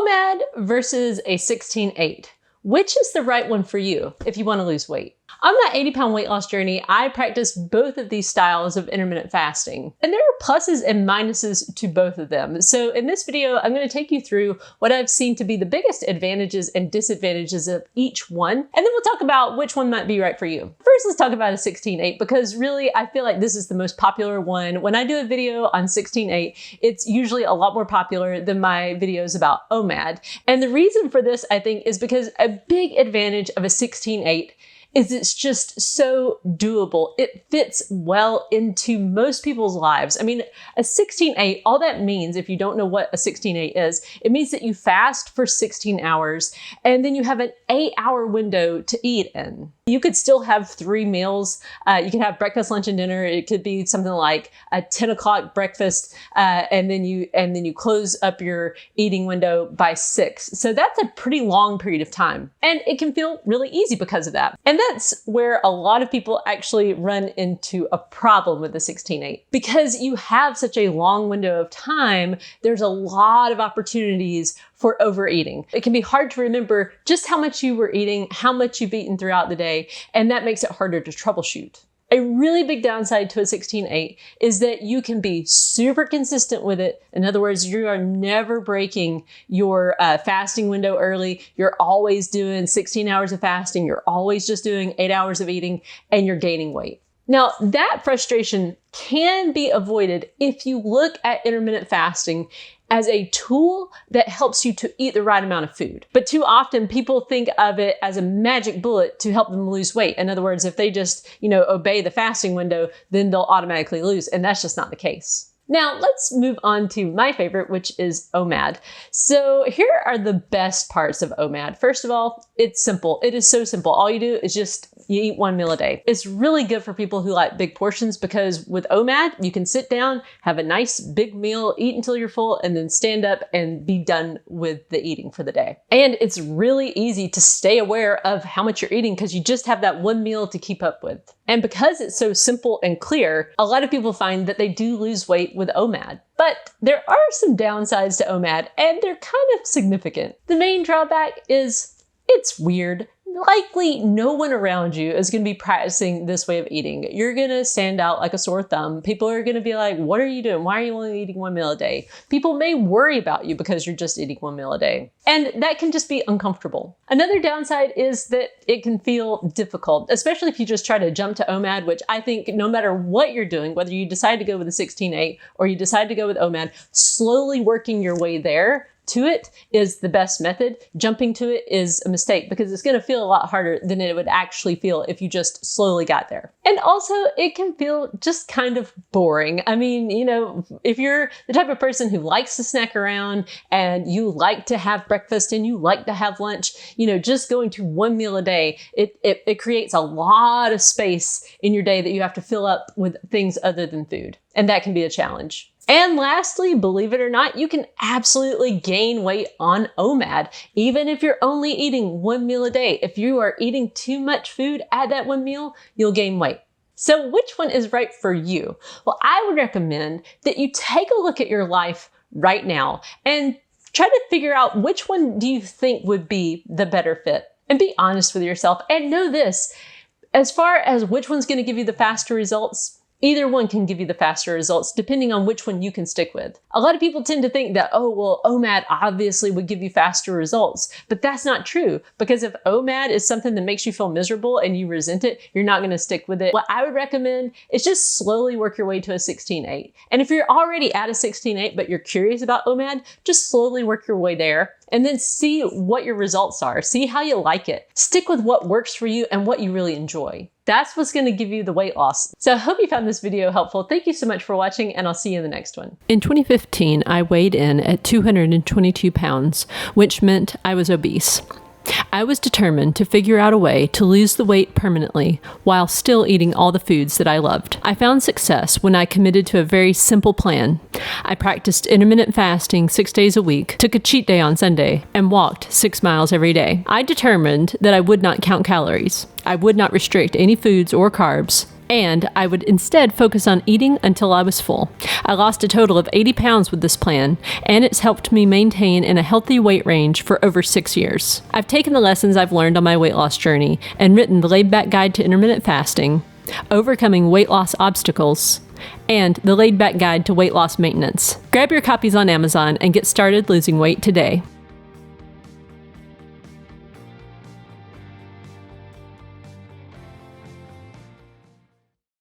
OMAD versus a 16-8. Which is the right one for you if you want to lose weight? On my 80-pound weight loss journey, I practiced both of these styles of intermittent fasting, and there are pluses and minuses to both of them. So in this video, I'm going to take you through what I've seen to be the biggest advantages and disadvantages of each one, and then we'll talk about which one might be right for you. First, let's talk about a 16-8, because really, I feel like this is the most popular one. When I do a video on 16-8, it's usually a lot more popular than my videos about OMAD. And the reason for this, I think, is because a big advantage of a 16-8 is it's just so doable. It fits well into most people's lives. I mean, a 16-8, all that means, if you don't know what a 16-8 is, it means that you fast for 16 hours and then you have an 8-hour window to eat in. You could still have 3 meals. You could have breakfast, lunch, and dinner. It could be something like a 10 o'clock breakfast, and then you close up your eating window by 6. So that's a pretty long period of time, and it can feel really easy because of that. And that's where a lot of people actually run into a problem with the 16-8. Because you have such a long window of time, there's a lot of opportunities for overeating. It can be hard to remember just how much you were eating, how much you've eaten throughout the day, and that makes it harder to troubleshoot. A really big downside to a 16-8 is that you can be super consistent with it. In other words, you are never breaking your fasting window early. You're always doing 16 hours of fasting. You're always just doing 8 hours of eating, and you're gaining weight. Now, that frustration can be avoided if you look at intermittent fasting as a tool that helps you to eat the right amount of food. But too often people think of it as a magic bullet to help them lose weight. In other words, if they just, obey the fasting window, then they'll automatically lose. And that's just not the case. Now, let's move on to my favorite, which is OMAD. So here are the best parts of OMAD. First of all, it's simple. It is so simple. All you do is you eat 1 meal a day. It's really good for people who like big portions, because with OMAD, you can sit down, have a nice big meal, eat until you're full, and then stand up and be done with the eating for the day. And it's really easy to stay aware of how much you're eating because you just have that 1 meal to keep up with. And because it's so simple and clear, a lot of people find that they do lose weight with OMAD. But there are some downsides to OMAD, and they're kind of significant. The main drawback is it's weird. Likely no one around you is going to be practicing this way of eating. You're going to stand out like a sore thumb. People are going to be like, what are you doing? Why are you only eating 1 meal a day? People may worry about you because you're just eating 1 meal a day. And that can just be uncomfortable. Another downside is that it can feel difficult, especially if you just try to jump to OMAD, which I think no matter what you're doing, whether you decide to go with a 16-8 or you decide to go with OMAD, slowly working your way there to it is the best method. Jumping to it is a mistake because it's going to feel a lot harder than it would actually feel if you just slowly got there. And also, it can feel just kind of boring. I mean, if you're the type of person who likes to snack around and you like to have breakfast and you like to have lunch, just going to 1 meal a day, it creates a lot of space in your day that you have to fill up with things other than food. And that can be a challenge. And lastly, believe it or not, you can absolutely gain weight on OMAD, even if you're only eating 1 meal a day. If you are eating too much food at that 1 meal, you'll gain weight. So which one is right for you? Well, I would recommend that you take a look at your life right now and try to figure out which one do you think would be the better fit. And be honest with yourself and know this, as far as which one's going to give you the faster results, either one can give you the faster results depending on which one you can stick with. A lot of people tend to think that, OMAD obviously would give you faster results, but that's not true, because if OMAD is something that makes you feel miserable and you resent it, you're not going to stick with it. What I would recommend is just slowly work your way to a 16-8. And if you're already at a 16-8 but you're curious about OMAD, just slowly work your way there and then see what your results are. See how you like it. Stick with what works for you and what you really enjoy. That's what's going to give you the weight loss. So I hope you found this video helpful. Thank you so much for watching, and I'll see you in the next one. In 2015, I weighed in at 222 pounds, which meant I was obese. I was determined to figure out a way to lose the weight permanently while still eating all the foods that I loved. I found success when I committed to a very simple plan. I practiced intermittent fasting 6 days a week, took a cheat day on Sunday, and walked 6 miles every day. I determined that I would not count calories. I would not restrict any foods or carbs, and I would instead focus on eating until I was full. I lost a total of 80 pounds with this plan, and it's helped me maintain in a healthy weight range for over 6 years. I've taken the lessons I've learned on my weight loss journey and written the laid-back guide to intermittent fasting, overcoming weight loss obstacles, and the laid-back guide to weight loss maintenance. Grab your copies on Amazon and get started losing weight today.